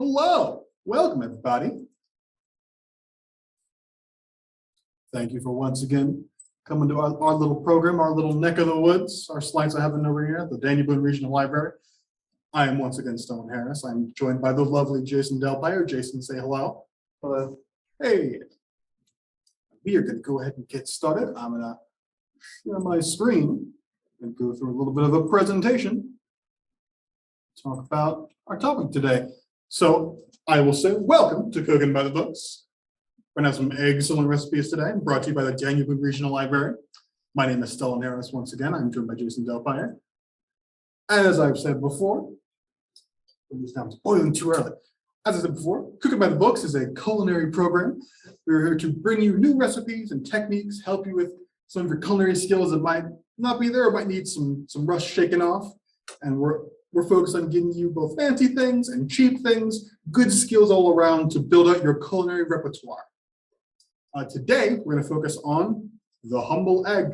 Hello, welcome everybody. Thank you for once again coming to our little program, our little neck of the woods, our slides I have over here at the Danube Regional Library. I am once again Stone Harris. I'm joined by the lovely Jason Delpire. Jason, say hello. Hello. Hey, we are going to go ahead and get started. I'm going to share my screen and go through a little bit of a presentation. Talk about our topic today. So I will say welcome to Cooking by the Books. We're going to have some egg-cellent recipes today, brought to you by the Danube Regional Library. My name is Stella Harris once again. I'm joined by Jason Delpire. As I've said before, this now is boiling too early. As I said before, Cooking by the Books is a culinary program. We're here to bring you new recipes and techniques, help you with some of your culinary skills that might not be there or might need some rust shaken off. And we're focused on giving you both fancy things and cheap things, good skills all around to build out your culinary repertoire. Today, we're going to focus on the humble egg.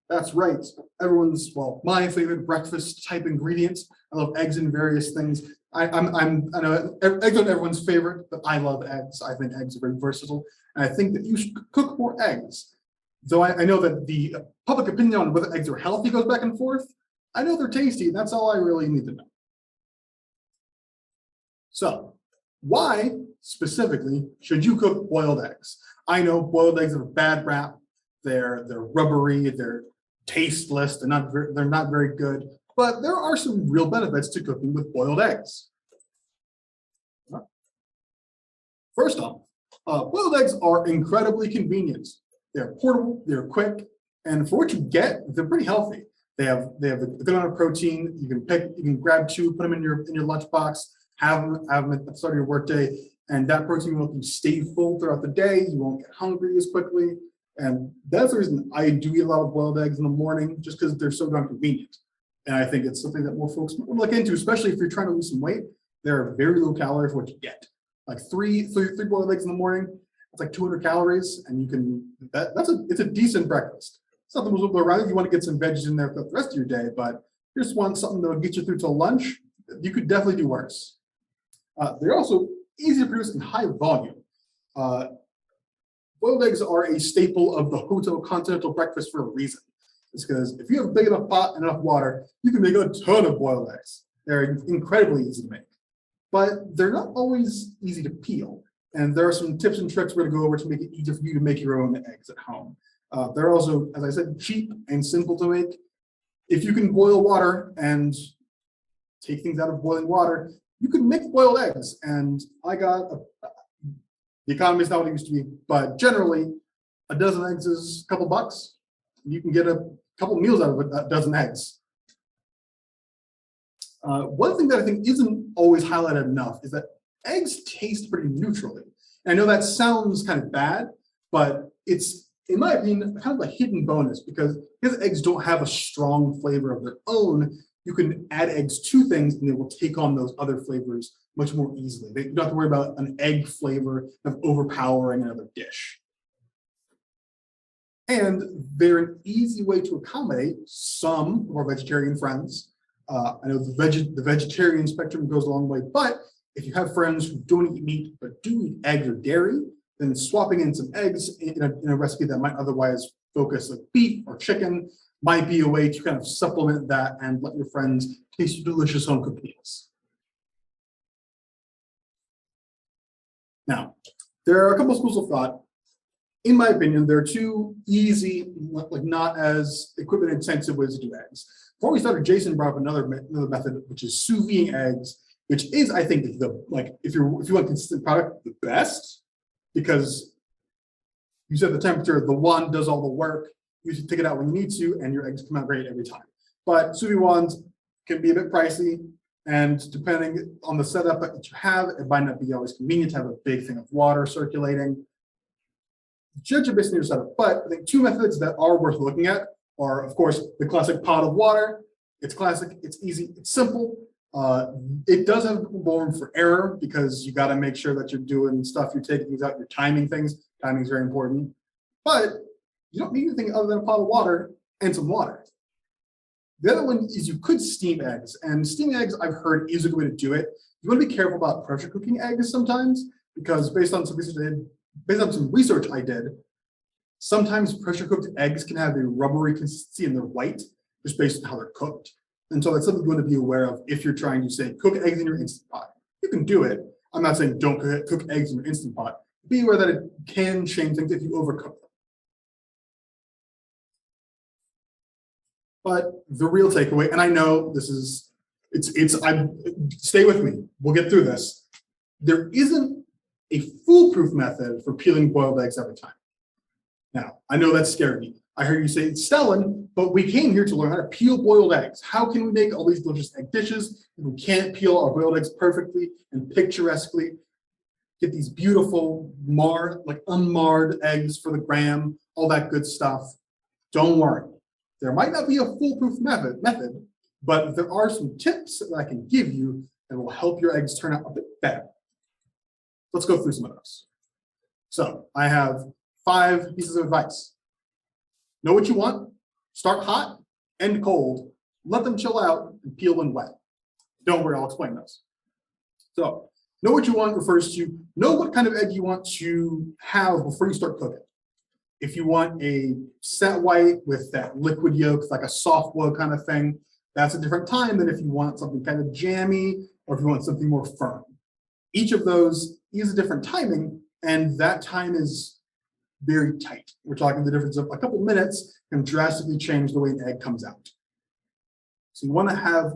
That's right. Everyone's, well, my favorite breakfast type ingredients. I love eggs in various things. I know eggs aren't everyone's favorite, but I love eggs. I think eggs are very versatile. And I think that you should cook more eggs. Though I know that the public opinion on whether eggs are healthy goes back and forth. I know they're tasty, and that's all I really need to know. So, why specifically should you cook boiled eggs? I know boiled eggs have a bad rap. They're rubbery, they're tasteless, they're not very good, but there are some real benefits to cooking with boiled eggs. First off, boiled eggs are incredibly convenient. They're portable, they're quick, and for what you get, they're pretty healthy. They have a good amount of protein. You can grab two, put them in your lunchbox, have them at the start of your workday, and that protein will help you stay full throughout the day. You won't get hungry as quickly, and that's the reason I do eat a lot of boiled eggs in the morning, just because they're so darn convenient. And I think it's something that more folks will look into, especially if you're trying to lose some weight. They're very low calorie for what you get. Like three boiled eggs in the morning, it's like 200 calories, and you can it's a decent breakfast. It's not the most people around if you want to get some veggies in there for the rest of your day, but you just want something that will get you through till lunch. You could definitely do worse. They're also easy to produce in high volume. Boiled eggs are a staple of the hotel continental breakfast for a reason. It's because if you have a big enough pot and enough water, you can make a ton of boiled eggs. They're incredibly easy to make, but they're not always easy to peel. And there are some tips and tricks we're going to go over to make it easier for you to make your own eggs at home. They're also, as I said, cheap and simple to make. If you can boil water and take things out of boiling water, you can make boiled eggs. And the economy is not what it used to be, but generally, a dozen eggs is a couple bucks. You can get a couple meals out of a dozen eggs. One thing that I think isn't always highlighted enough is that eggs taste pretty neutrally. And I know that sounds kind of bad, but it's, in my opinion, kind of a hidden bonus because eggs don't have a strong flavor of their own. You can add eggs to things and they will take on those other flavors much more easily. You don't have to worry about an egg flavor of overpowering another dish. And they're an easy way to accommodate some of our vegetarian friends. I know the vegetarian spectrum goes a long way, but if you have friends who don't eat meat but do eat eggs or dairy, then swapping in some eggs in a recipe that might otherwise focus like beef or chicken might be a way to kind of supplement that and let your friends taste your delicious home-cooked meals. Now, there are a couple schools of thought. In my opinion, there are two easy, like not as equipment-intensive ways to do eggs. Before we started, Jason brought up another method, which is sous vide eggs, which is, I think, if you want consistent product, the best, because you set the temperature, the wand does all the work. You should take it out when you need to, and your eggs come out great every time. But sous vide wands can be a bit pricey, and depending on the setup that you have, it might not be always convenient to have a big thing of water circulating. Judge your based on your setup, but I think two methods that are worth looking at are, of course, the classic pot of water. It's classic, it's easy, it's simple. It does have room for error because you got to make sure that you're doing stuff, you're taking things out, you're timing things. Timing is very important. But you don't need anything other than a pot of water and some water. The other one is you could steam eggs, and steaming eggs I've heard is a good way to do it. you want to be careful about pressure cooking eggs sometimes, because based on some research I did, sometimes pressure cooked eggs can have a rubbery consistency and they're white, just based on how they're cooked. And so that's something you want to be aware of if you're trying to say cook eggs in your Instant Pot. You can do it. I'm not saying don't cook eggs in your Instant Pot. Be aware that it can change things if you overcook them. But the real takeaway, and I know this is, stay with me, we'll get through this. There isn't a foolproof method for peeling boiled eggs every time. Now, I know that's scary. I heard you say it's Stellan, but we came here to learn how to peel boiled eggs. How can we make all these delicious egg dishes if we can't peel our boiled eggs perfectly and picturesquely? Get these beautiful, unmarred eggs for the gram, all that good stuff. Don't worry. There might not be a foolproof method, but there are some tips that I can give you that will help your eggs turn out a bit better. Let's go through some of those. So I have 5 pieces of advice. Know what you want, start hot, end cold, let them chill out, and peel when wet. Don't worry, I'll explain those. So, know what you want refers to know what kind of egg you want to have before you start cooking. If you want a set white with that liquid yolk, like a soft boil kind of thing, that's a different time than if you want something kind of jammy or if you want something more firm. Each of those is a different timing, and that time is very tight. We're talking the difference of a couple minutes can drastically change the way an egg comes out. So you want to have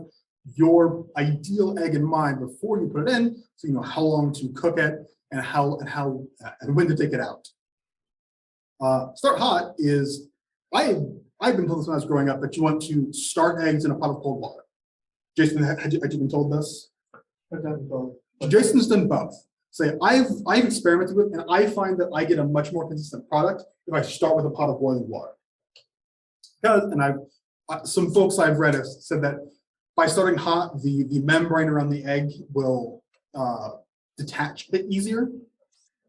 your ideal egg in mind before you put it in, so you know how long to cook it and when to take it out. Start hot is, I've been told this when I was growing up, that you want to start eggs in a pot of cold water. Jason, had you been told this? I've done both. Jason's done both. So I've experimented with, and I find that I get a much more consistent product if I start with a pot of boiling water. Some folks I've read have said that by starting hot, the membrane around the egg will detach a bit easier,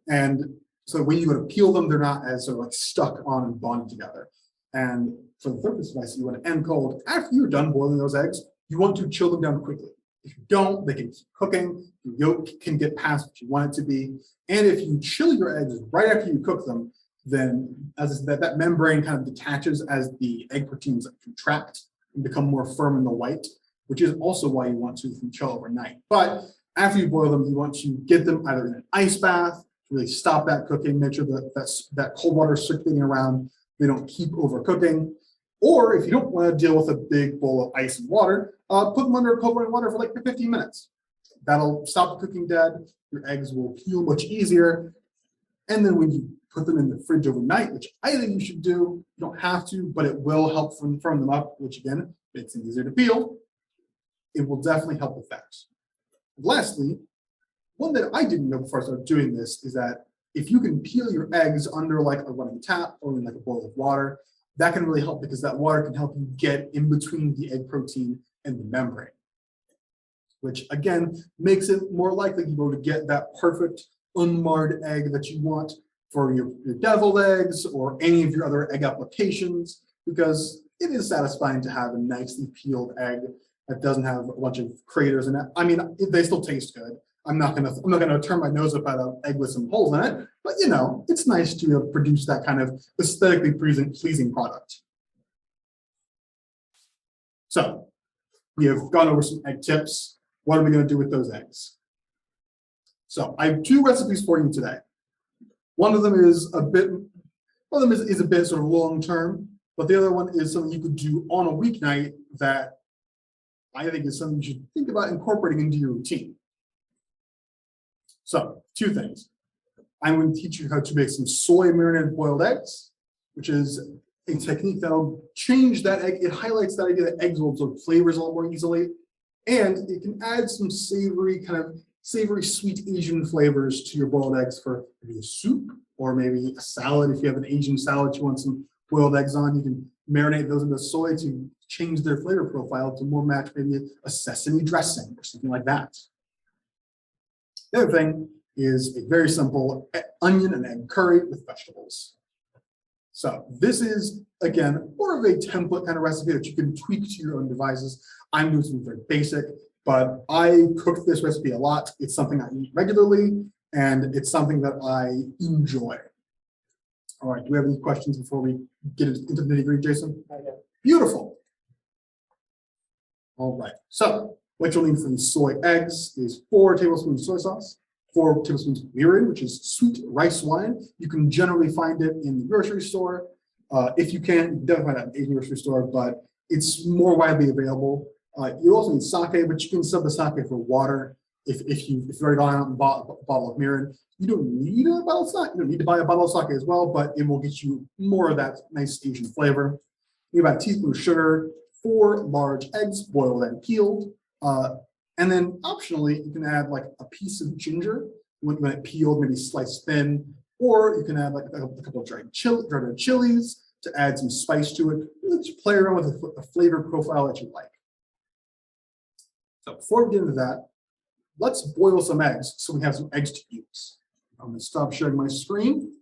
and so when you go to peel them, they're not as sort of like stuck on and bonded together. And for the third piece of advice, you want to end cold. After you're done boiling those eggs, you want to chill them down quickly. If you don't, they can keep cooking. The yolk can get past what you want it to be. And if you chill your eggs right after you cook them, then as I said, that membrane kind of detaches as the egg proteins contract and become more firm in the white, which is also why you want to chill overnight. But after you boil them, you want to get them either in an ice bath to really stop that cooking, make sure that cold water is circulating around, they don't keep overcooking. Or if you don't want to deal with a big bowl of ice and water, put them under cold running water for like 15 minutes. That'll stop the cooking dead. Your eggs will peel much easier. And then when you put them in the fridge overnight, which I think you should do, you don't have to, but it will help firm them up, which again, makes it easier to peel. It will definitely help with that. Lastly, one that I didn't know before I started doing this is that if you can peel your eggs under like a running tap or in like a bowl of water, that can really help because that water can help you get in between the egg protein and the membrane, which again makes it more likely you're able to get that perfect unmarred egg that you want for your deviled eggs or any of your other egg applications, because it is satisfying to have a nicely peeled egg that doesn't have a bunch of craters in it. I mean, they still taste good. I'm not gonna turn my nose up at an egg with some holes in it, but you know, it's nice to produce that kind of aesthetically pleasing product. So we have gone over some egg tips. What are we going to do with those eggs? So I have 2 recipes for you today. One of them is a bit sort of long term, but the other one is something you could do on a weeknight that I think is something you should think about incorporating into your routine. So 2 things. I'm going to teach you how to make some soy marinated boiled eggs, which is a technique that'll change that egg. It highlights that idea that eggs will absorb flavors a lot more easily, and it can add some savory, sweet Asian flavors to your boiled eggs for maybe a soup or maybe a salad. If you have an Asian salad you want some boiled eggs on, you can marinate those into soy to change their flavor profile to more match maybe a sesame dressing or something like that. The other thing is a very simple onion and egg curry with vegetables. So this is, again, more of a template kind of recipe that you can tweak to your own devices. I'm doing something very basic. but I cook this recipe a lot. It's something I eat regularly, and it's something that I enjoy. All right, do we have any questions before we get into the nitty-gritty, Jason? Beautiful. All right, so what you'll need for the soy eggs is 4 tablespoons soy sauce, 4 tablespoons of mirin, which is sweet rice wine. You can generally find it in the grocery store. If you can, definitely find it at an Asian grocery store, but it's more widely available. You also need sake, but you can sub the sake for water. If you've already gone out and bought a bottle of mirin, you don't need a bottle of sake. You don't need to buy a bottle of sake as well, but it will get you more of that nice Asian flavor. You have about a teaspoon of sugar, 4 large eggs, boiled and peeled. And then optionally, you can add like a piece of ginger when it peeled, maybe sliced thin, or you can add like a couple of dried chilies to add some spice to it. Just play around with a flavor profile that you like. So before we get into that, let's boil some eggs so we have some eggs to use. I'm going to stop sharing my screen.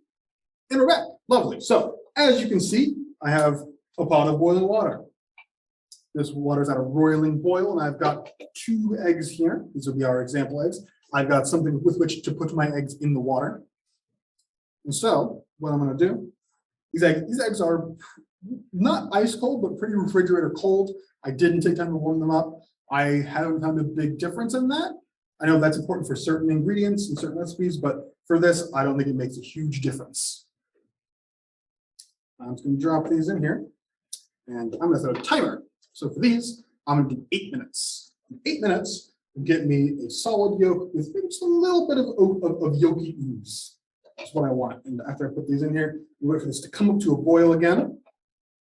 And we're back. Lovely. So as you can see, I have a pot of boiling water. This water is at a roiling boil, and I've got 2 eggs here. These will be our example eggs. I've got something with which to put my eggs in the water. And so what I'm going to do, these eggs are not ice cold, but pretty refrigerator cold. I didn't take time to warm them up. I haven't found a big difference in that. I know that's important for certain ingredients and certain recipes, but for this, I don't think it makes a huge difference. I'm just going to drop these in here, and I'm going to set a timer. So for these, I'm going to do 8 minutes. 8 minutes will get me a solid yolk with maybe just a little bit of yolky ooze. That's what I want. And after I put these in here, we wait for this to come up to a boil again.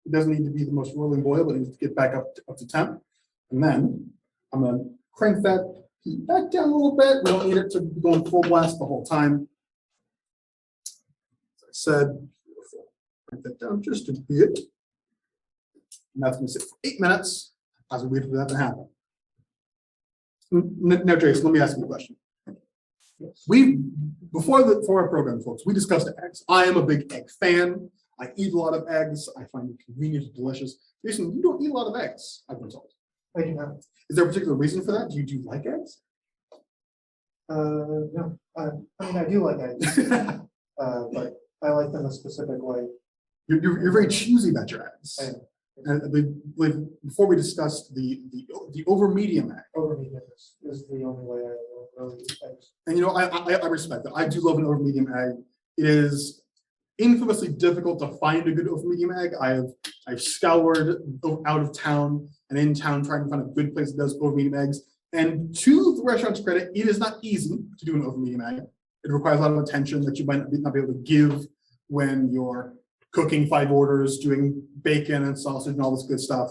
It doesn't need to be the most rolling boil, but it needs to get back up to temp. And then I'm going to crank that heat back down a little bit. We don't need it to be going full blast the whole time. As I said, beautiful. Crank that down just a bit. And that's going to sit for 8 minutes as we wait for that to happen. Now, Jason, let me ask you a question. Before our program, folks, we discussed eggs. I am a big egg fan. I eat a lot of eggs. I find it convenient and delicious. Jason, you don't eat a lot of eggs, I've been told. I do not. Is there a particular reason for that? Do you like eggs? No. I mean, I do like eggs, but I like them a specific way. You're very choosy about your eggs. I am. And before we discussed the over medium egg. Over medium is the only way I will really eat eggs. And I respect that. I do love an over medium egg. It is infamously difficult to find a good over medium egg. I've scoured out of town and in town trying to find a good place that does over medium eggs. And to the restaurant's credit, it is not easy to do an over medium egg. It requires a lot of attention that you might not be able to give when you're cooking 5 orders, doing bacon and sausage and all this good stuff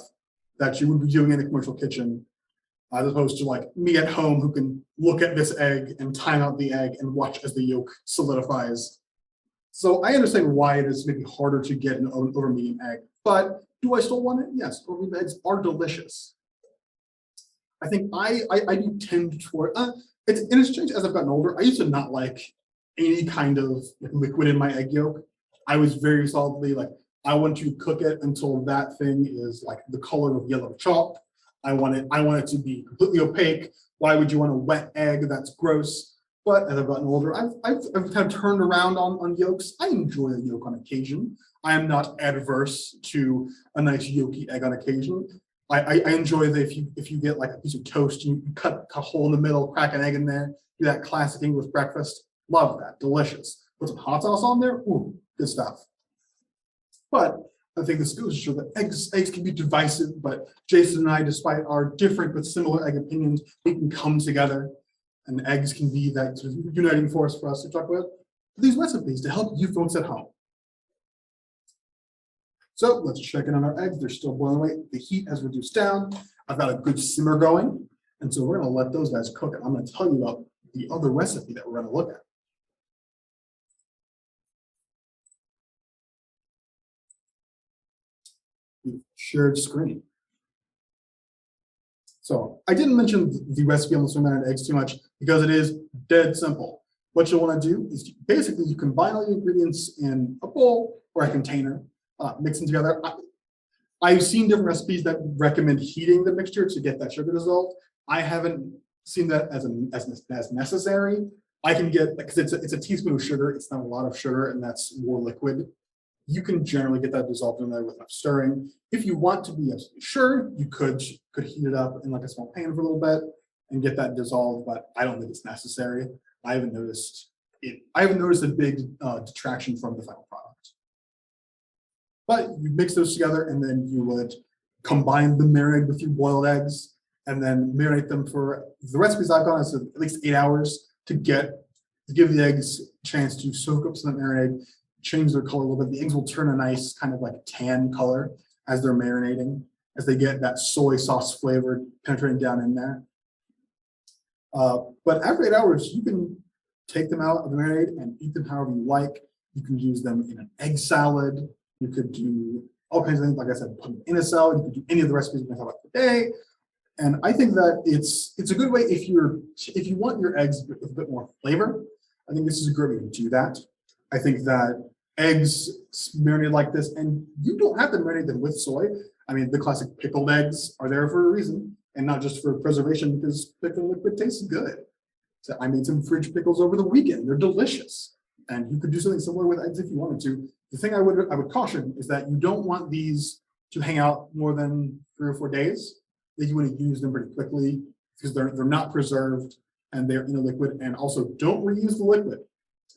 that you would be doing in the commercial kitchen, as opposed to like me at home who can look at this egg and time out the egg and watch as the yolk solidifies. So I understand why it is maybe harder to get an over medium egg, but do I still want it? Yes, over medium eggs are delicious. I think I do tend toward, it's changed as I've gotten older. I used to not like any kind of liquid in my egg yolk. I was very solidly like, I want you to cook it until that thing is like the color of yellow chalk. I want it to be completely opaque. Why would you want a wet egg? That's gross. But as I've gotten older, I've kind of turned around on yolks. I enjoy a yolk on occasion. I am not adverse to a nice yolky egg on occasion. I enjoy that if you get like a piece of toast, you cut a hole in the middle, crack an egg in there, do that classic English breakfast. Love that, delicious. Put some hot sauce on there, ooh, good stuff. But I think this goes to show that eggs can be divisive, but Jason and I, despite our different but similar egg opinions, we can come together, and eggs can be that sort of uniting force for us to talk about these recipes to help you folks at home. So let's check in on our eggs. They're still boiling away. The heat has reduced down. I've got a good simmer going, and so we're going to let those guys cook. I'm going to tell you about the other recipe that we're going to look at. Shared screen. So I didn't mention the recipe on the soy-marinated eggs too much because it is dead simple. What you'll want to do is basically you combine all the ingredients in a bowl or a container, mix them together. I've seen different recipes that recommend heating the mixture to get that sugar dissolved. I haven't seen that as necessary. I can get, because it's a teaspoon of sugar, it's not a lot of sugar, and that's more liquid. You can generally get that dissolved in there without stirring. If you want to be absolutely sure, you could heat it up in like a small pan for a little bit and get that dissolved, but I don't think it's necessary. I haven't noticed a big detraction from the final product. But you mix those together, and then you would combine the marinade with your boiled eggs, and then marinate them for the recipes I've gone is at least 8 hours to give the eggs a chance to soak up some marinade, change their color a little bit. The eggs will turn a nice kind of like tan color as they're marinating, as they get that soy sauce flavor penetrating down in there. But after 8 hours, you can take them out of the marinade and eat them however you like. You can use them in an egg salad. You could do all kinds of things. Like I said, put them in a salad. You could do any of the recipes we're going to talk about today. And I think that it's a good way if you want your eggs with a bit more flavor. I think this is a great way to do that. I think that eggs marinated like this, and you don't have to marinate them with soy. I mean, the classic pickled eggs are there for a reason, and not just for preservation, because pickled liquid tastes good. So I made some fridge pickles over the weekend. They're delicious, and you could do something similar with eggs if you wanted to. The thing I would caution is that you don't want these to hang out more than 3 or 4 days. That you want to use them pretty quickly because they're not preserved and they're in a liquid. And also, don't reuse the liquid.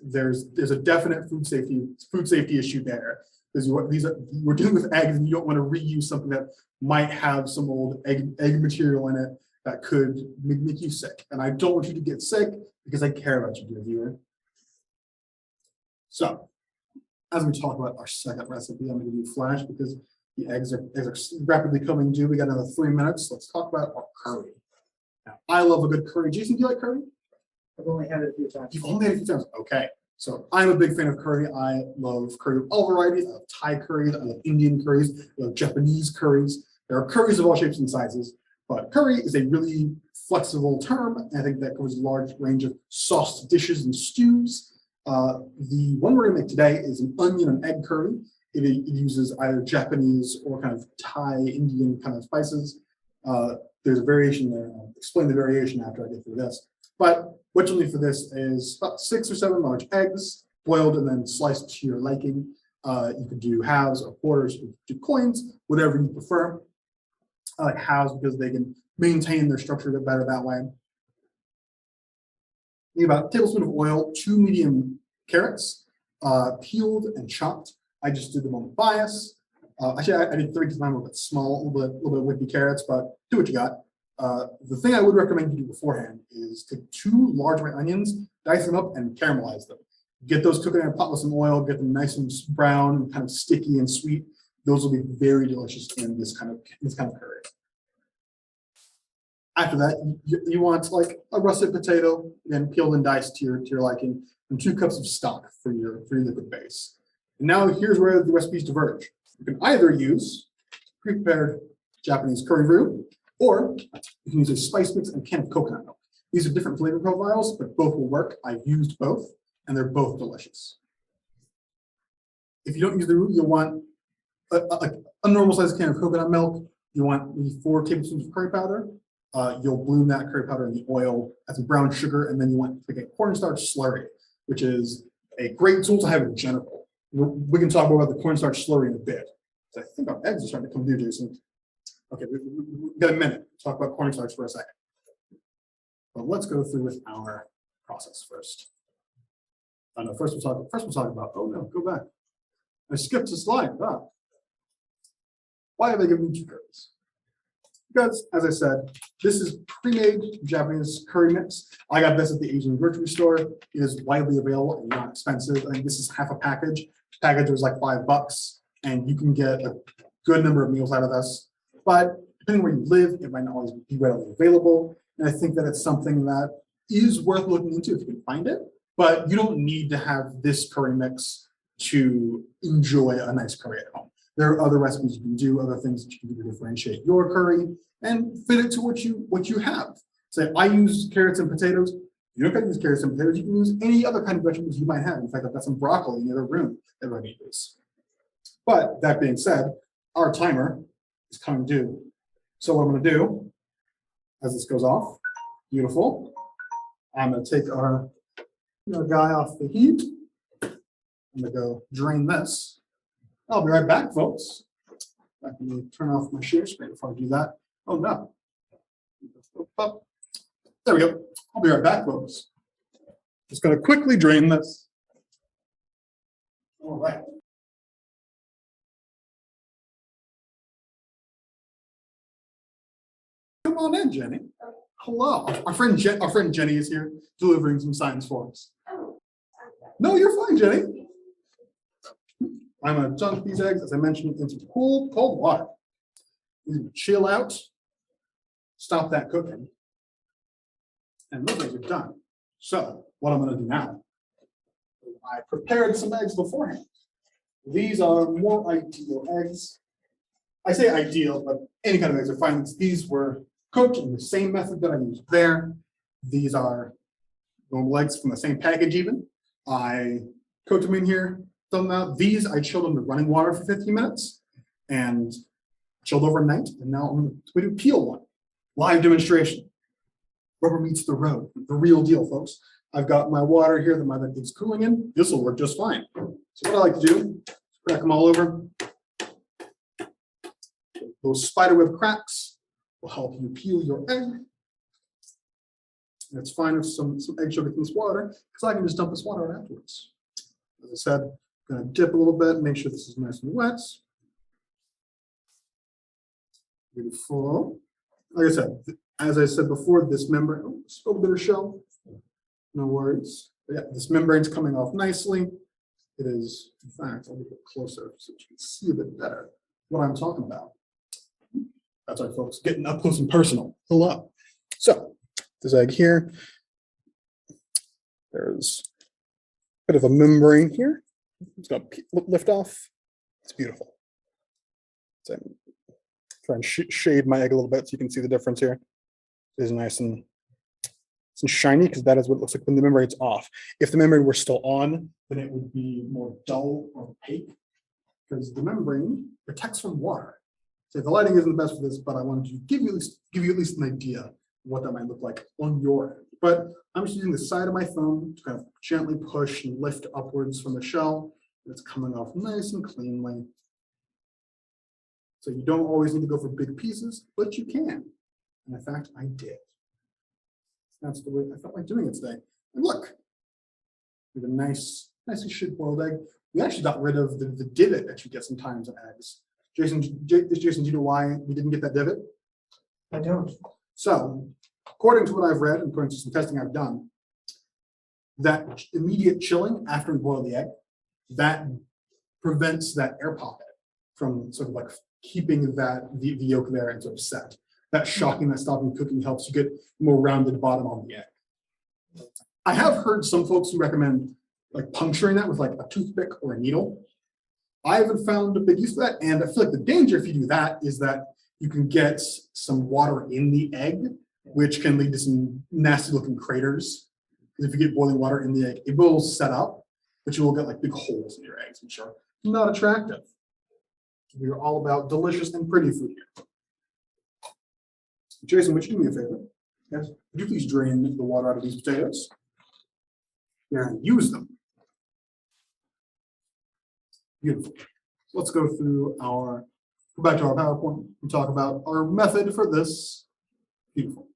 There's a definite food safety issue there, because we're dealing with eggs, and you don't want to reuse something that might have some old egg material in it that could make you sick. And I don't want you to get sick because I care about you, dear viewer. So, as we talk about our second recipe, I'm going to do flash because the eggs are rapidly coming due. We got another 3 minutes. Let's talk about our curry. Now, I love a good curry. Jason, do you like curry? I've only had it a few times. You've only had it a few times. Okay. So I'm a big fan of curry. I love curry of all varieties. I love Thai curries. I love Indian curries. I love Japanese curries. There are curries of all shapes and sizes, but curry is a really flexible term. I think that covers a large range of sauce dishes and stews. The one we're going to make today is an onion and egg curry. It uses either Japanese or kind of Thai, Indian kind of spices. There's a variation there. I'll explain the variation after I get through this. But what you'll need for this is about 6 or 7 large eggs, boiled and then sliced to your liking. You could do halves or quarters, you could do coins, whatever you prefer. I like halves because they can maintain their structure a bit better that way. Need about a tablespoon of oil, 2 medium carrots, peeled and chopped. I just did them on bias. Actually, I did 3 because mine were a bit small, a little bit wimpy carrots, but do what you got. The thing I would recommend you do beforehand is take 2 large white onions, dice them up, and caramelize them. Get those cooking in a pot with some oil, get them nice and brown and kind of sticky and sweet. Those will be very delicious in this kind of curry. After that, you want like a russet potato, again peeled and diced to your liking, and 2 cups of stock for your liquid base. And now here's where the recipes diverge. You can either use pre-prepared Japanese curry roux, or you can use a spice mix and a can of coconut milk. These are different flavor profiles, but both will work. I've used both, and they're both delicious. If you don't use the roux, you'll want a normal sized can of coconut milk. You want maybe 4 tablespoons of curry powder. You'll bloom that curry powder in the oil, add some brown sugar, and then you want to get cornstarch slurry, which is a great tool to have in general. We can talk more about the cornstarch slurry in a bit. So I think our eggs are starting to come due, Jason. Okay, we've got a minute to talk about cornstarch for a second. But let's go through with our process first. No, first we'll talk about, oh no, go back. I skipped a slide. Why have I given you 2 curries? Because, as I said, this is pre-made Japanese curry mix. I got this at the Asian grocery store. It is widely available and not expensive. I think this is half a package. The package was like $5, and you can get a good number of meals out of this. But depending where you live, it might not always be readily available. And I think that it's something that is worth looking into if you can find it. But you don't need to have this curry mix to enjoy a nice curry at home. There are other recipes you can do, other things that you can do to differentiate your curry and fit it to what you have. Say, I use carrots and potatoes. You don't have to use carrots and potatoes. You can use any other kind of vegetables you might have. In fact, I've got some broccoli in the other room that I need use. But that being said, our timer is coming due. So what I'm going to do as this goes off. Beautiful. I'm going to take our guy off the heat. I'm going to go drain this. I'll be right back, folks. I can turn off my share screen before I do that. Oh, no. There we go. I'll be right back, folks. Just going to quickly drain this. All right. Come on in, Jenny. Hello. Our friend Jenny is here delivering some science for us. No, you're fine, Jenny. I'm going to dunk these eggs, as I mentioned, into cool, cold water. Chill out, stop that cooking, and those eggs are done. So what I'm going to do now, I prepared some eggs beforehand. These are more ideal eggs. I say ideal, but any kind of eggs are fine. These were cooked in the same method that I used there. These are normal eggs from the same package even. I cooked them in here, done that. These I chilled under running water for 15 minutes and chilled overnight. And now I'm going to peel one. Live demonstration. Rubber meets the road. The real deal, folks. I've got my water here that my liquid's cooling in. This will work just fine. So what I like to do is crack them all over. Those spiderweb cracks will help you peel your egg. And it's fine with some egg sugar in this water, because I can just dump this water out afterwards. As I said, I'm going to dip a little bit, make sure this is nice and wet. Beautiful. Like I said, as I said before, this membrane, oh, spilled a bit of shell. No worries. But yeah, this membrane's coming off nicely. It is, in fact, I'll get it closer so you can see a bit better what I'm talking about. That's right, folks, getting up close and personal. Hello. So, this egg here, there's a bit of a membrane here. It's going to lift off. It's beautiful. So I'm trying to shade my egg a little bit so you can see the difference here. It is nice and shiny, because that is what it looks like when the membrane's off. If the membrane were still on, then it would be more dull or opaque, because the membrane protects from water. So the lighting isn't the best for this, but I wanted to give you at least an idea of what that might look like on your end. But I'm just using the side of my thumb to kind of gently push and lift upwards from the shell. It's coming off nice and cleanly. So you don't always need to go for big pieces, but you can. And in fact, I did. That's the way I felt like doing it today. And look, we have a nicely boiled egg. We actually got rid of the divot that you get sometimes in eggs. Jason, do you know why we didn't get that divot? I don't. So, according to what I've read and according to some testing I've done, that immediate chilling after we boil the egg, that prevents that air pocket from sort of like keeping the yolk there and sort of set. That shocking, that stopping cooking helps you get more rounded bottom on the egg. I have heard some folks who recommend like puncturing that with like a toothpick or a needle. I haven't found a big use for that, and I feel like the danger if you do that is that you can get some water in the egg, which can lead to some nasty looking craters. Because if you get boiling water in the egg, it will set up, but you will get like big holes in your eggs, which are not attractive. We are all about delicious and pretty food here. Jason, would you do me a favor? Yes. Would you please drain the water out of these potatoes? And use them. Beautiful. Let's go back to our PowerPoint and talk about our method for this. Beautiful.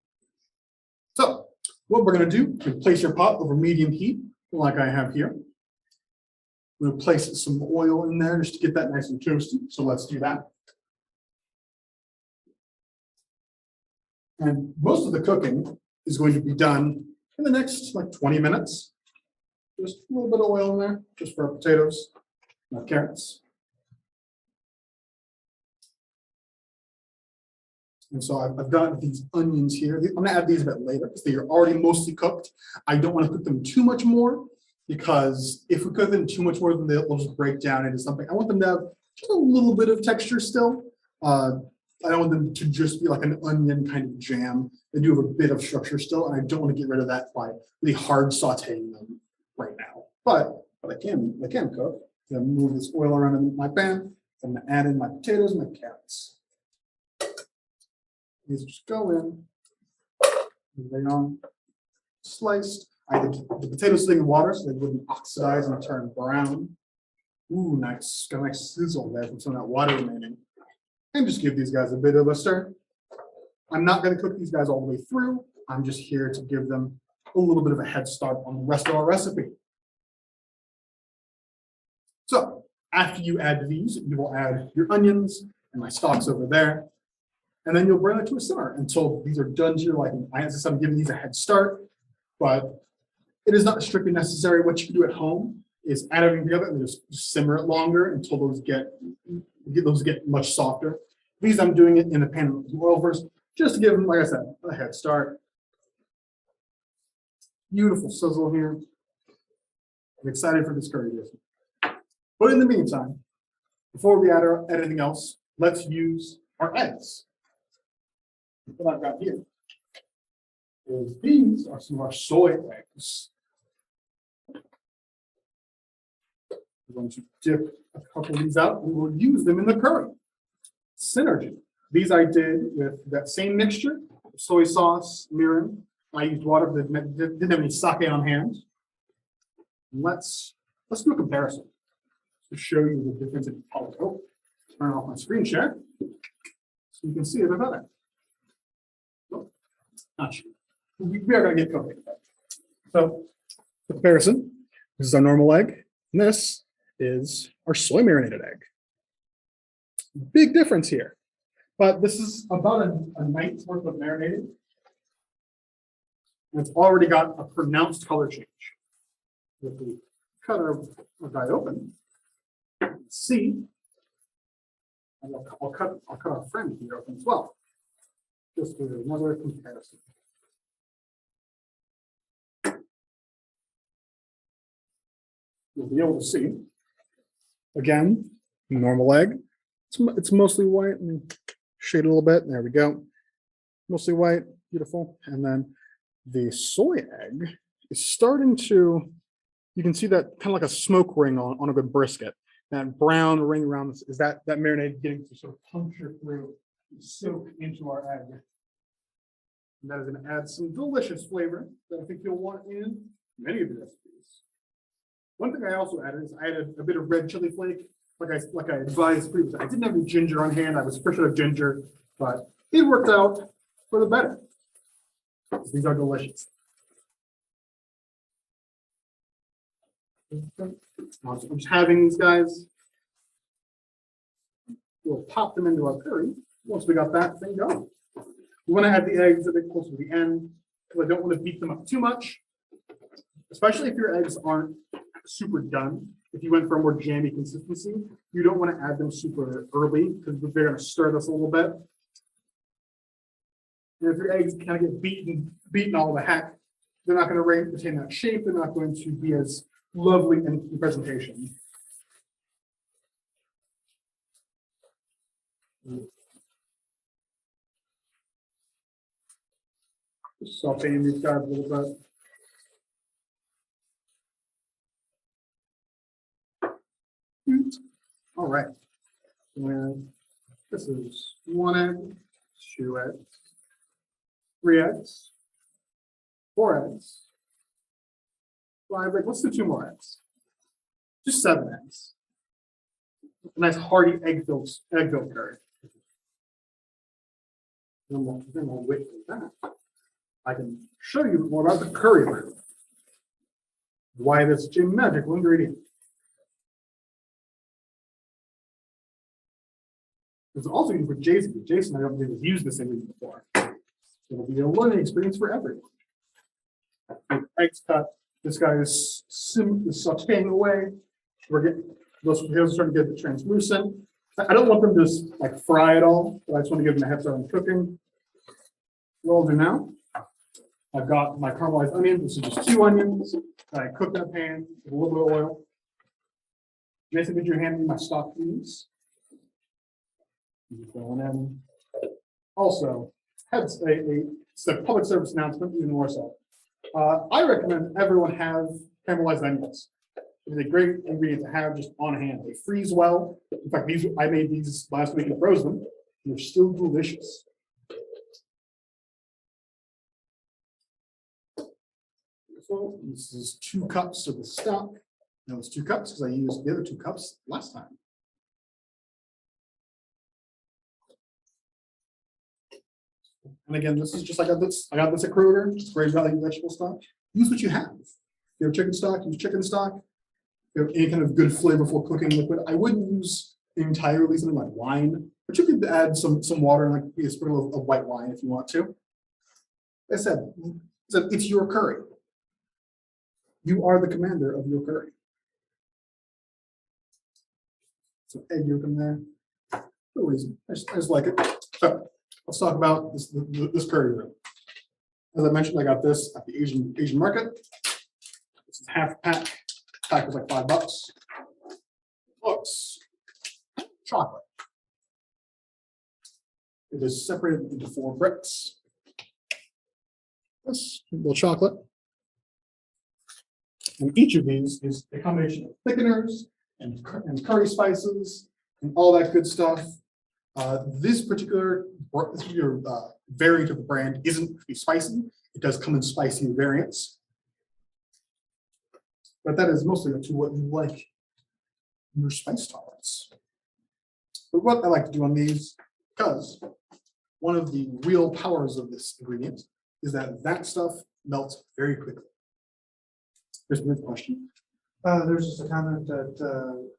So what we're going to do is place your pot over medium heat, like I have here. I'm going to place some oil in there just to get that nice and toasty. So let's do that. And most of the cooking is going to be done in the next like 20 minutes. Just a little bit of oil in there, just for our potatoes, not carrots. And so I've got these onions here. I'm going to add these a bit later because they are already mostly cooked. I don't want to cook them too much more, because if we cook them too much more, then they'll just break down into something. I want them to have just a little bit of texture still. I don't want them to just be like an onion kind of jam. They do have a bit of structure still, and I don't want to get rid of that by really hard sauteing them right now. But I can cook. I'm going to move this oil around in my pan. I'm going to add in my potatoes and my carrots. These just go in. They on sliced. I had the potatoes sitting in water so they wouldn't oxidize and turn brown. Ooh, nice. Got a nice sizzle there from some of that water remaining. And just give these guys a bit of a stir. I'm not going to cook these guys all the way through. I'm just here to give them a little bit of a head start on the rest of our recipe. So after you add these, you will add your onions and my stalks over there. And then you'll bring it to a simmer until these are done to your liking. As I said, I'm giving these a head start, but it is not strictly necessary. What you can do at home is add everything together and just simmer it longer until those get much softer. These I'm doing it in a pan with oil first, just to give them, like I said, a head start. Beautiful sizzle here. I'm excited for this curry dish. But in the meantime, before we add anything else, let's use our eggs. What I've got here is these are some of our soy eggs. We're going to dip a couple of these out and we'll use them in the curry. Synergy. These I did with that same mixture, soy sauce, mirin. I used water, but didn't have any sake on hand. Let's do a comparison to show you the difference in color. Oh, turn off my screen share so you can see it a bit better. Oh, not sure. We are going to get cooking. So, comparison. This is our normal egg, and this is our soy marinated egg. Big difference here, but this is about a night's worth of marinating. And it's already got a pronounced color change. If we cut our guy open, see, and I'll cut our friend here open as well. Just do another comparison. You'll be able to see, again, normal egg. It's mostly white. Let me shade it a little bit. There we go. Mostly white, beautiful. And then the soy egg is starting to, you can see that kind of like a smoke ring on a good brisket. That brown ring around this is that marinade getting to sort of puncture through and soak into our egg. And that is going to add some delicious flavor that I think you'll want in many of the recipes. One thing I also added is I added a bit of red chili flake, like I advised previously. I didn't have any ginger on hand. I was fresh out of ginger, but it worked out for the better. These are delicious. I'm just having these guys. We'll pop them into our curry once we got that thing going. We want to add the eggs a bit closer to the end because I don't want to beat them up too much, especially if your eggs aren't super done. If you went for a more jammy consistency, you don't want to add them super early because they're going to stir this a little bit. And if your eggs kind of get beaten all the heck, they're not going to retain that shape. They're not going to be as lovely in presentation. Just sauteing these guys a little bit. All right. And this is 1 egg, 2 eggs, 3 eggs, 4 eggs, 5 eggs. Let's do 2 more eggs. Just 7 eggs. A nice hearty egg-filled curry. Then we'll wait for that. I can show you more about the curry roux. Why this is a magical ingredient. It's also used for Jason. Jason, I don't think has used this ingredient before. It'll be a learning experience for everyone. Eggs cut. This guy is sauteing away. We're getting those potatoes are starting to get translucent. I don't want them to just like fry it all, but I just want to give them a head start on cooking. What I'll do now, I've got my caramelized onion. This is just 2 onions. I cook that pan with a little bit of oil. Mason, did you hand me my stock, please? Going in. Also, it's a public service announcement, even more so. I recommend everyone have caramelized onions. It's a great ingredient to have just on hand. They freeze well. In fact, I made these last week and froze them. They're still delicious. Wonderful. This is 2 cups of the stock. No, it's 2 cups because I used the other 2 cups last time. And again, this is just like this. I got this at Kroger. It's great value vegetable stock. Use what you have. If you have chicken stock, use chicken stock. If you have any kind of good flavorful cooking liquid, I wouldn't use entirely something like wine, but you could add some water and like a sprinkle of white wine if you want to. Like I said, it's your curry. You are the commander of your curry. Some egg yolk in there. No reason. I just like it. So let's talk about this curry roux. As I mentioned, I got this at the Asian market. This is half pack. Pack was like $5. Books. Chocolate. It is separated into 4 bricks. This little chocolate. And each of these is a combination of thickeners and curry spices and all that good stuff. This particular variant of the brand isn't spicy. It does come in spicy variants. But that is mostly up to what you like your spice tolerance. But what I like to do on these, because one of the real powers of this ingredient is that stuff melts very quickly. Here's a good question. There's just a comment that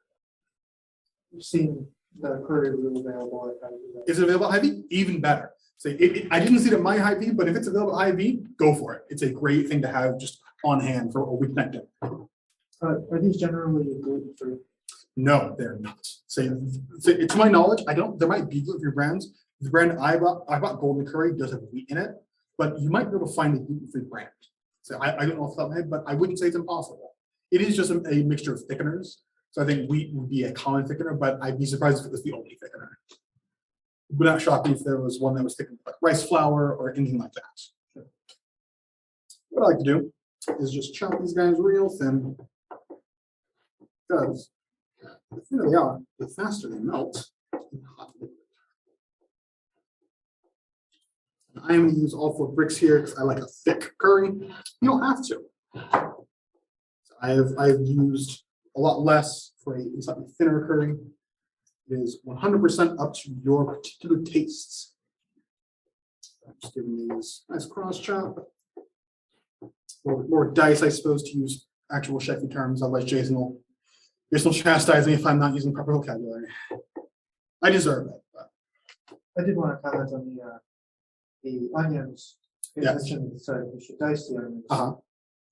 you've seen the curry roux available at Hy-Vee. Is it available at Hy-Vee? Even better. So I didn't see it at my Hy-Vee, but if it's available at Hy-Vee, go for it. It's a great thing to have just on hand for a weeknight dinner. Are these generally gluten-free? No, they're not. So to my knowledge, there might be gluten-free brands. The brand I bought Golden Curry does have wheat in it, but you might be able to find a gluten-free brand. So I don't know off the top of my head, but I wouldn't say it's impossible. It is just a mixture of thickeners. So I think wheat would be a common thickener, but I'd be surprised if it was the only thickener. It would not shock me if there was one that was thickened like rice flour or anything like that. Sure. What I like to do is just chop these guys real thin, because the thinner they are, the faster they melt in hot liquid. I am going to use all 4 bricks here because I like a thick curry. You don't have to. So I've used a lot less for a slightly thinner curry. It is 100% up to your particular tastes. I'm just giving these nice cross chop. More dice, I suppose, to use actual chefy terms. Otherwise, Jason will chastise me if I'm not using proper vocabulary. I deserve it. But. I did want to comment on the onions. You Yes. mentioned that you should dice the onions.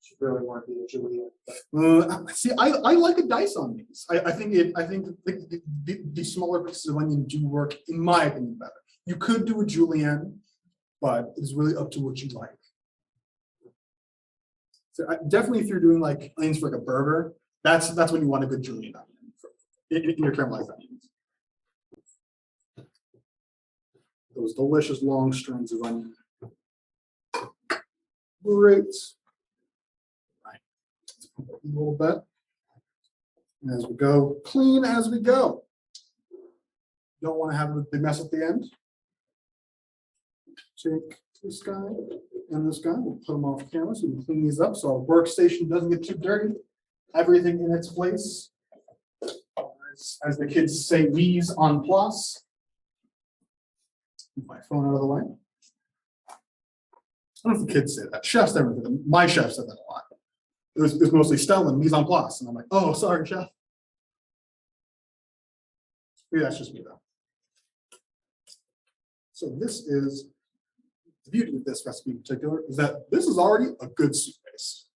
Should really want to be a julienne. See, I like a dice on these. I think the smaller pieces of onion do work, in my opinion, better. You could do a julienne, but it's really up to what you like. So definitely, if you're doing like onions for like a burger, that's when you want a good julienne onion in your caramelized onions. Those delicious long strings of onion. Great. A little bit as we go, clean as we go. Don't want to have a big mess at the end. Take this guy and this guy. We'll put them off camera so we can clean these up so our workstation doesn't get too dirty. Everything in its place. As the kids say, mise en place. Move my phone out of the way. I don't know if the kids say that. Chefs never do that. My chef said that a lot. It was mostly Stella, mise en place. And I'm like, oh, sorry, chef. Maybe that's just me, though. So this is the beauty of this recipe in particular, is that this is already a good soup base.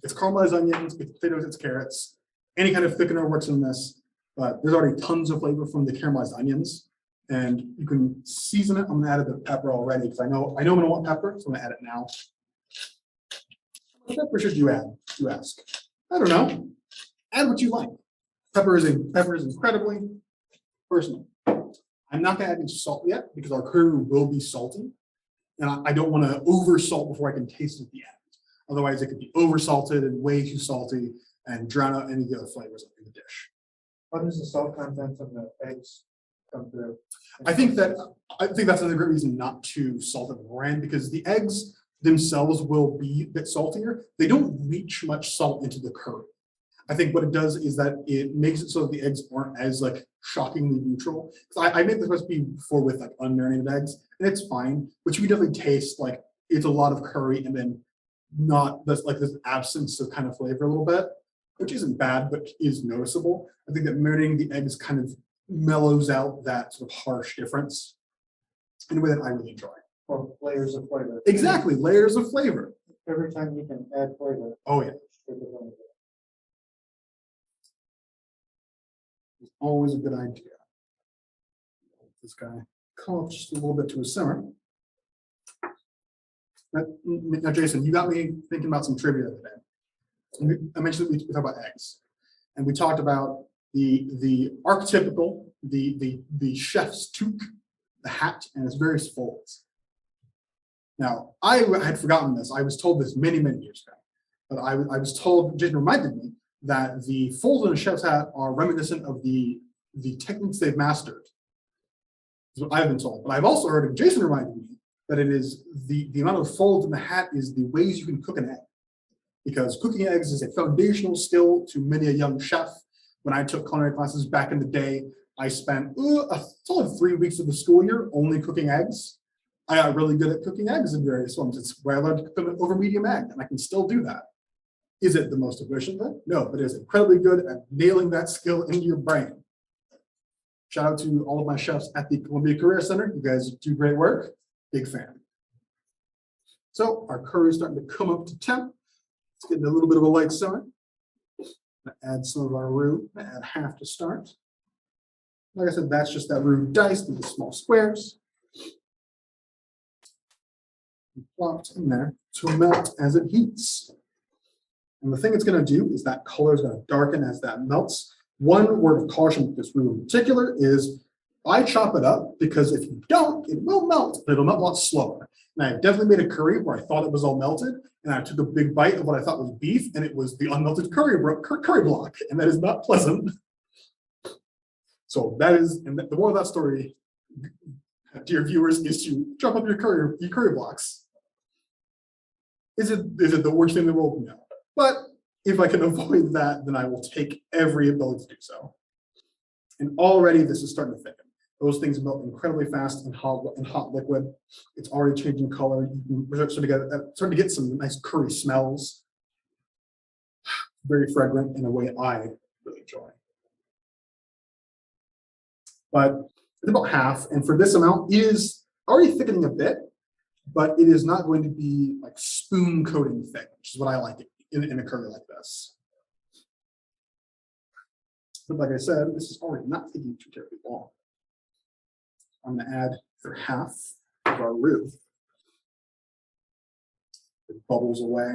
It's caramelized onions, it's potatoes, it's carrots. Any kind of thickener works in this, but there's already tons of flavor from the caramelized onions. And you can season it. I'm gonna add a bit of pepper already because I know I'm gonna want pepper, so I'm gonna add it now. What pepper should you add, you ask? I don't know. Add what you like. Pepper is incredibly personal. I'm not gonna add any salt yet because our curry will be salty. And I don't want to over salt before I can taste it at the end. Otherwise, it could be over salted and way too salty and drown out any of the other flavors in the dish. How does the salt content of the eggs come through? I think that's another great reason not to salt it beforehand, because the eggs, themselves will be a bit saltier. They don't reach much salt into the curry. I think what it does is that it makes it so that the eggs aren't as like shockingly neutral. So I made this recipe before with like unmarinated eggs, and it's fine, but you can definitely taste like it's a lot of curry and then not this like this absence of kind of flavor a little bit, which isn't bad, but is noticeable. I think that marinating the eggs kind of mellows out that sort of harsh difference in a way that I really enjoy. Well, layers of flavor. Exactly, layers of flavor. Every time you can add flavor. Oh yeah. It's always a good idea. This guy come up just a little bit to a simmer. Now, Jason, you got me thinking about some trivia today. I mentioned that we talked about eggs, and we talked about the archetypical, the chef's toque, the hat, and its various folds. Now, I had forgotten this. I was told this many, many years ago, but I was told, Jason reminded me that the folds in a chef's hat are reminiscent of the techniques they've mastered. That's what I've been told. But I've also heard, and Jason reminded me, that it is the amount of folds in the hat is the ways you can cook an egg. Because cooking eggs is a foundational skill to many a young chef. When I took culinary classes back in the day, I spent a solid 3 weeks of the school year only cooking eggs. I got really good at cooking eggs in various forms. It's where I learned to cook them over medium egg, and I can still do that. Is it the most efficient thing? No, but it is incredibly good at nailing that skill into your brain. Shout out to all of my chefs at the Columbia Career Center. You guys do great work. Big fan. So our curry is starting to come up to temp. It's getting a little bit of a light simmer. Add some of our roux. Add half to start. Like I said, that's just that roux diced into small squares. Plopped in there to melt as it heats. And the thing it's going to do is that color is going to darken as that melts. One word of caution with this roux in particular is I chop it up because if you don't, it will melt, but it'll melt a lot slower. And I definitely made a curry where I thought it was all melted, and I took a big bite of what I thought was beef, and it was the unmelted curry block, and that is not pleasant. So that is, and the moral of that story, dear viewers, is to chop up your curry blocks. Is it the worst thing in the world? No. But if I can avoid that, then I will take every ability to do so. And already this is starting to thicken. Those things melt incredibly fast in hot liquid. It's already changing color. We're starting to get some nice curry smells. Very fragrant in a way I really enjoy. But it's about half, and for this amount, it is already thickening a bit, but it is not going to be like spoon coating thick, which is what I like in a curry like this. But like I said, this is already not taking too terribly long. I'm going to add for half of our roux. It bubbles away.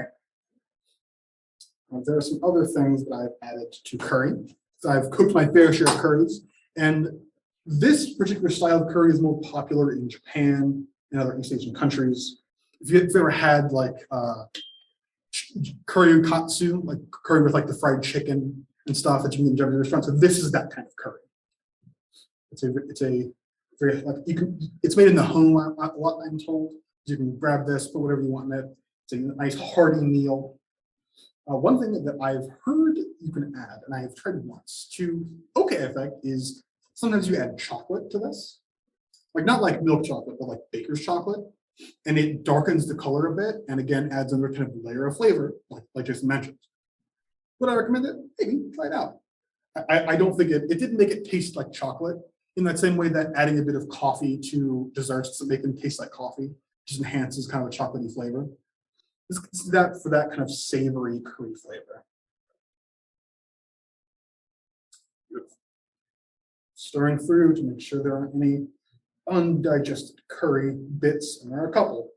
There are some other things that I've added to curry. So I've cooked my fair share of curries, and this particular style of curry is more popular in Japan and other East Asian countries. If you've ever had like curry katsu, like curry with like the fried chicken and stuff that you can get in Japanese restaurants, so this is that kind of curry. It's a very like it's made in the home a lot, I'm told. You can grab this, put whatever you want in it. It's a nice hearty meal. One thing that I've heard you can add, and I have tried once to okay effect, is sometimes you add chocolate to this. Like not like milk chocolate, but like baker's chocolate. And it darkens the color a bit, and again adds another kind of layer of flavor, like just mentioned. Would I recommend it? Maybe try it out. I don't think it didn't make it taste like chocolate in that same way that adding a bit of coffee to desserts doesn't make them taste like coffee, just enhances kind of a chocolatey flavor. It's that for that kind of savory curry flavor. Beautiful. Stirring through to make sure there aren't any undigested curry bits, and there are a couple.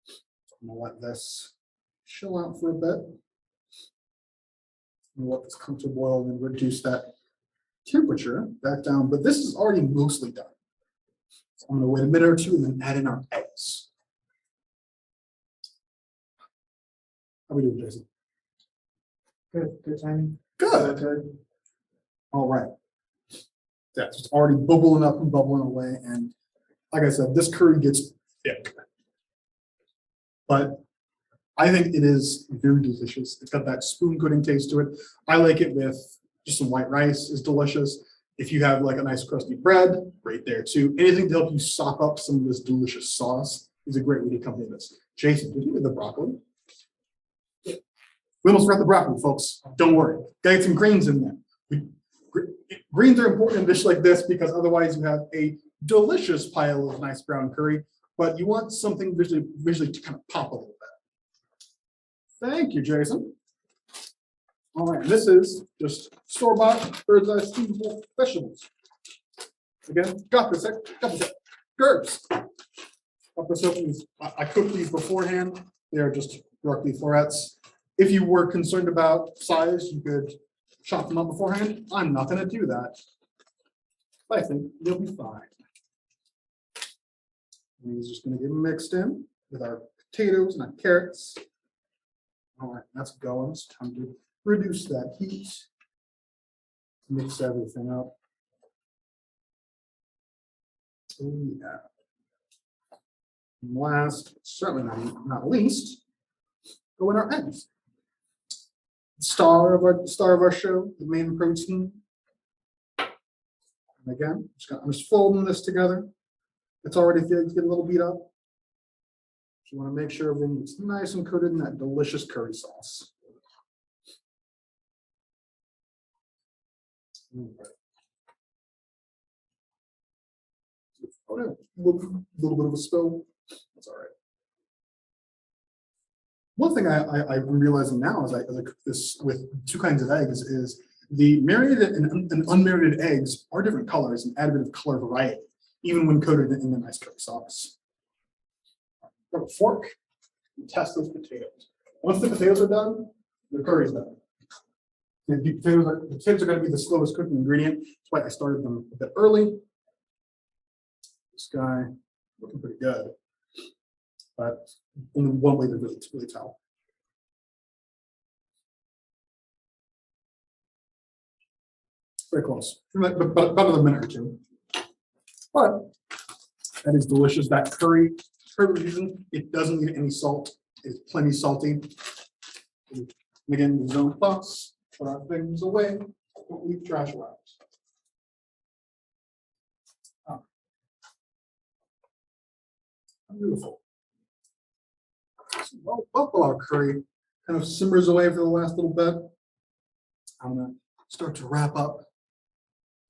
So I'm gonna let this chill out for a bit. And let this come to a boil and then reduce that temperature back down. But this is already mostly done. So I'm gonna wait a minute or two and then add in our eggs. How are we doing, Jason? Good timing. Good. All right. That's it's already bubbling up and bubbling away. And like I said, this curry gets thick. but I think it is very delicious. It's got that spoon coating taste to it. I like it with just some white rice is delicious. If you have like a nice crusty bread, right there too. Anything to help you sop up some of this delicious sauce is a great way to accompany this. Jason, did you get the broccoli? We almost forgot the broccoli, folks. Don't worry. Gotta get some greens in there. Greens are important in a dish like this because otherwise you have a delicious pile of nice brown curry, but you want something visually to kind of pop a little bit. Thank you, Jason. All right, this is just store-bought bird's eye steamable vegetables. Again, got this. Herbs. Got this open. I cooked these beforehand. They are just broccoli florets. If you were concerned about size, you could chop them up beforehand. I'm not going to do that. But I think they'll be fine. And these are just going to get mixed in with our potatoes and our carrots. All right, that's going. It's time to reduce that heat. Mix everything up. Oh, yeah. And last, certainly not least, go in our eggs. Star of our show, the main protein. And again, I'm just folding this together. It's already feeling to get a little beat up. You want to make sure everything gets nice and coated in that delicious curry sauce. A little bit of a spill. That's all right. One thing I'm realizing now as I cook this with two kinds of eggs is the marinated and unmarinated eggs are different colors and add a bit of color variety, even when coated in the nice curry sauce. Grab a fork and test those potatoes. Once the potatoes are done, the curry's done. The potatoes are going to be the slowest cooking ingredient. That's why I started them a bit early. This guy looking pretty good, but only one way to really tell. Very close, about another minute or two. But that is delicious. That curry, reason it doesn't need any salt. It's plenty salty. And again, there's no fuss. Put our things away. Don't leave trash around. Oh. Beautiful. So while our curry kind of simmers away for the last little bit, I'm gonna start to wrap up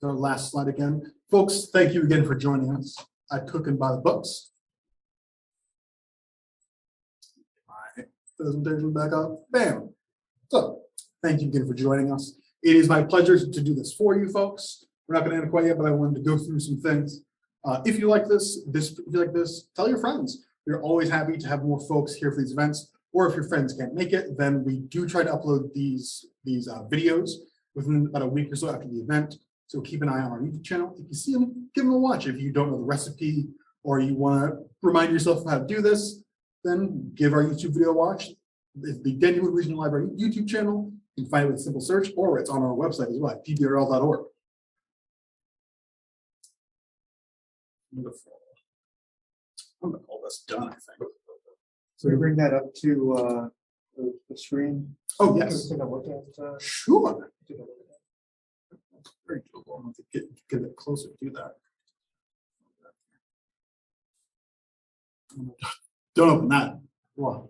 the last slide again. Folks, thank you again for joining us at Cooking by the Books. My presentation back up. Bam. So thank you again for joining us. It is my pleasure to do this for you folks. We're not going to end quite yet, but I wanted to go through some things. If you like this, tell your friends. We're always happy to have more folks here for these events. Or if your friends can't make it, then we do try to upload these videos within about a week or so after the event. So keep an eye on our YouTube channel. If you see them, give them a watch. If you don't know the recipe or you want to remind yourself of how to do this, then give our YouTube video a watch. It's the Dennywood Regional Library YouTube channel. You can find it with a simple search, or it's on our website as well, pbrl.org. Wonderful. I'm going to call this done, I think. So you bring that up to the screen. Oh, yes. Take a look at, Sure. That's very doable. I'm going to get it closer to that. Don't open that. Wow.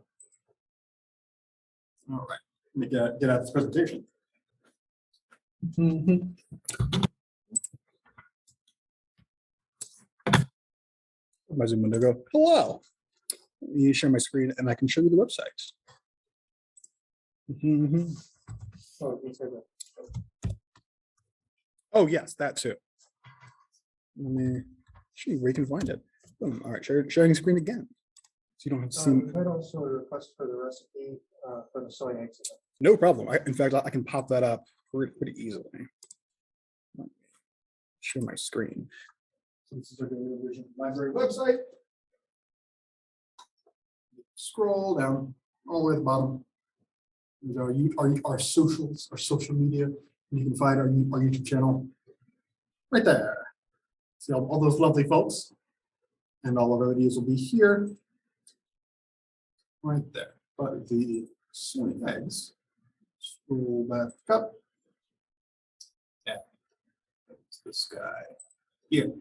All right. Let me get out this presentation. My Zoom window go, hello. Let me share my screen and I can show you the website. oh, you said that. Oh, yes, that too. Let me show you where you can find it. Boom. All right, sharing screen again. So you don't have to see. You might also request for the recipe for the soy eggs. No problem. In fact, I can pop that up pretty easily. Let me share my screen. So this is our Regional Library website. Scroll down all the way at the bottom. There's our socials, our social media. You can find our YouTube channel right there. See all those lovely folks, and all of our videos will be here. right there. But the soy eggs, scroll back up. Yeah, that's this guy here.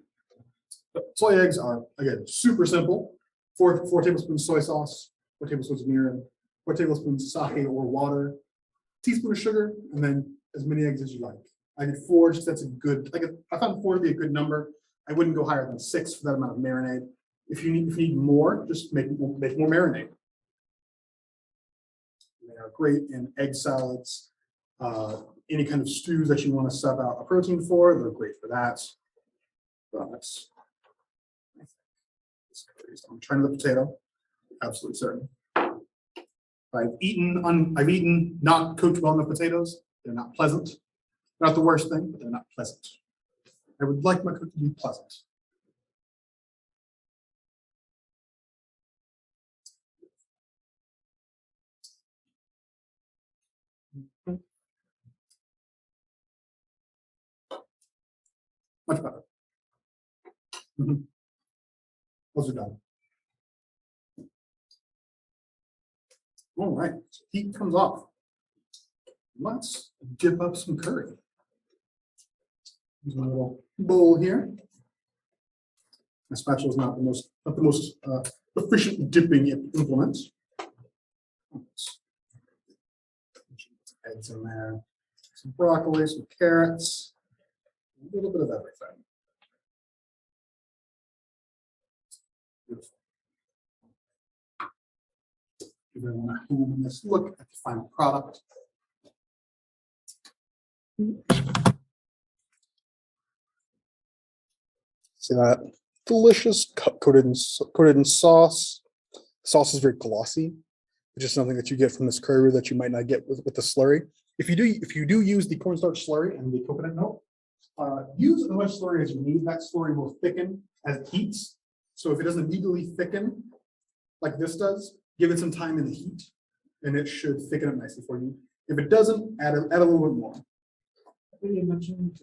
Soy eggs are, again, super simple. Four tablespoons soy sauce, 4 tablespoons of mirin, 4 tablespoons sake or water, teaspoon of sugar, and then as many eggs as you like. I did 4, just that's a good, I found 4 to be a good number. I wouldn't go higher than 6 for that amount of marinade. If you need more, just make more marinade. They are great in egg salads, any kind of stews that you want to sub out a protein for, they're great for that. But I'm trying the potato, absolutely certain. I've eaten not cooked well enough potatoes. They're not pleasant. Not the worst thing, but they're not pleasant. I would like my cook to be pleasant. Much better. Those are done. All right, so heat comes off. Let's dip up some curry. There's a little bowl here. My spatula is not the most efficient dipping implement. Eggs in there, some broccoli, some carrots, a little bit of everything. Beautiful. Give everyone a home on this look at the final product. See that delicious coated in sauce. Sauce is very glossy, which is something that you get from this curry that you might not get with the slurry. If you do use the cornstarch slurry and the coconut milk, use as much slurry as you need. That slurry will thicken as it heats. So if it doesn't immediately thicken like this does, give it some time in the heat, and it should thicken up nicely for you. If it doesn't, add a little bit more. You mentioned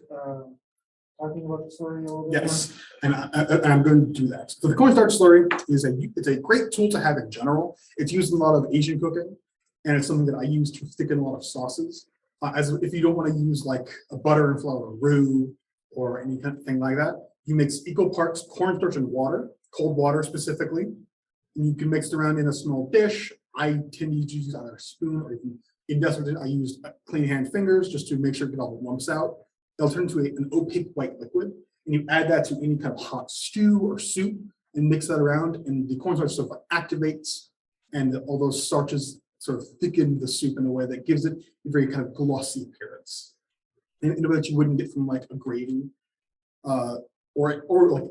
talking about the slurry a little bit. Yes, and I'm going to do that. So the cornstarch slurry is a great tool to have in general. It's used in a lot of Asian cooking, and it's something that I use to thicken a lot of sauces. As if you don't want to use like a butter and flour roux or any kind of thing like that, you mix equal parts cornstarch and water, cold water specifically, and you can mix it around in a small dish. I tend to use either a spoon or in desperate, I use clean hand fingers just to make sure to get all the lumps out. They'll turn into an opaque white liquid, and you add that to any kind of hot stew or soup and mix that around, and the cornstarch sort of activates, and all those starches sort of thicken the soup in a way that gives it a very kind of glossy appearance, in a way that you wouldn't get from like a gravy, or like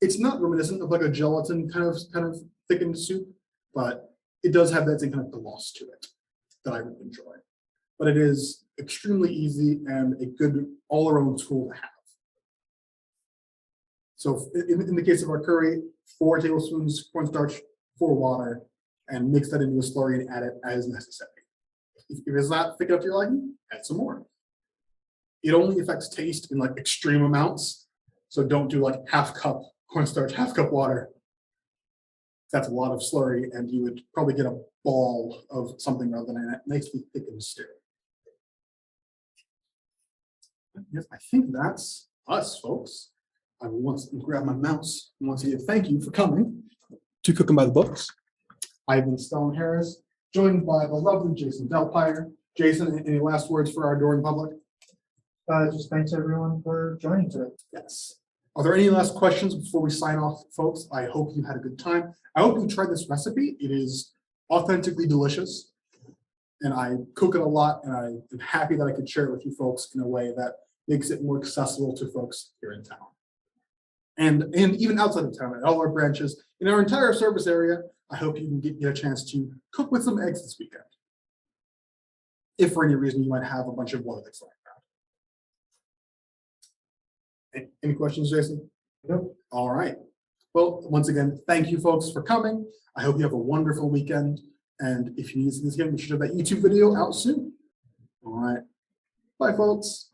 it's not reminiscent of like a gelatin kind of thickened soup, but it does have that same kind of gloss to it that I would enjoy. But it is extremely easy and a good all-around tool to have. So in the case of our curry, 4 tablespoons cornstarch, 4 water, and mix that into a slurry and add it as necessary. If it's not thick enough to your liking, add some more. It only affects taste in like extreme amounts. So don't do like half cup cornstarch, half cup water. That's a lot of slurry, and you would probably get a ball of something rather than a nicely thickened stew. Yes, I think that's us, folks. I will once grab my mouse and once again thank you for coming to Cooking by the Books. I've been Stellan Harris, joined by the lovely Jason Delpire. Jason, any last words for our adoring public? Just thanks everyone for joining today. Yes. Are there any last questions before we sign off, folks? I hope you had a good time. I hope you tried this recipe. It is authentically delicious, and I cook it a lot, and I am happy that I could share it with you folks in a way that makes it more accessible to folks here in town. And even outside of town, at all our branches, in our entire service area, I hope you can get a chance to cook with some eggs this weekend. If for any reason you might have a bunch of boiled eggs lying around. Any questions, Jason? Nope. All right. Well, once again, thank you folks for coming. I hope you have a wonderful weekend. And if you need to see this again, we should have that YouTube video out soon. All right. Bye, folks.